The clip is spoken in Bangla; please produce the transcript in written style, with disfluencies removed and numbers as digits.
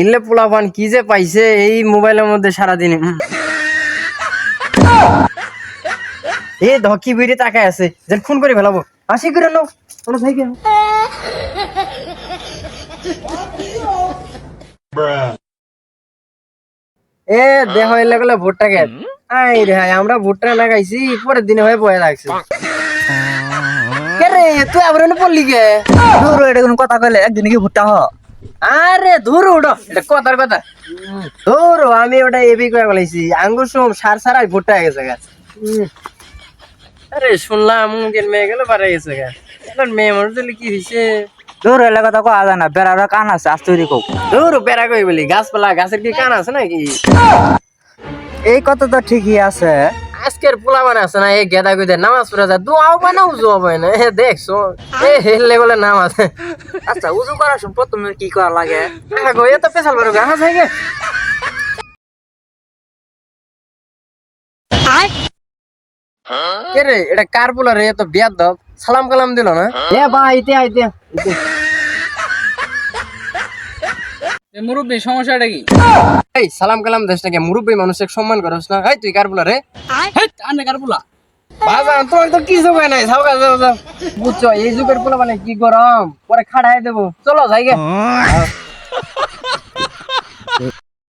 ইল্লে পোলাপান কি যে পাইছে এই মোবাইলের মধ্যে সারাদিন। এ ধকি বিড়ি তাকায় আছে, যেন ফোন করে ফেলাবো। আসি করে নাও কোনো সাইকেল। এ দেহ এলে গেলে ভুট্টা খেত। আই রে হাই, আমরা ভুট্টা না খাইছি পরের দিনে হয়ে বয়ে লাগছে। কে রে তুই আবার পড়লি কে? দূর এটা কোন কথা কইলে একদিন কি ভুট্টা হ আরে ধরো ওটা, এটা কথার কথা। ধরো আমি ওটা এবি করে বলেছি, আঙ্গুর সোম সার সারাই ভুট্টা হয়ে গেছে গাছ। আরে শুনলাম মুখের মেয়ে গেলে পারে গেছে গাছ। এখন মেয়ে মানুষ দিলে কি হয়েছে? দূর এলে কথা কওয়া যায় না, বেড়ার কান আছে আজ তৈরি কও। ধরো বেড়া কই বলি, গাছপালা গাছের কি কান আছে নাকি? এই কথা তো ঠিকই আছে। আজকের পোলা মানে আছে না, এই গেদা গুদে নামাজ পড়া যায়, দোয়াও পায় না উজুও পায় না। দেখছো এ হেললে বলে নামাজ। আচ্ছা উজু করার সময় তুমি কি করা লাগে? গো এত পেছাল বারো গানা থাকে। কে রে এটা কার পোলা রে? এত বিয়াদ দাও, সালাম কালাম দিল না। এ ভাই ইতে আইতে মুরব্বী সমস্যাটা কি? এই সালাম কালাম দেশ নাকি, মুরব্বী মানুষের সম্মান করস না? এই তুই কার পোলা রে? আনে কার পোলা? বাজান তোমার তো কিছু কয় নাই, যাও যাও যাও। বুঝছো এই যুগের পোলা মানে কি গরম, পরে খাড়াই দেবো। চলো যাই গে।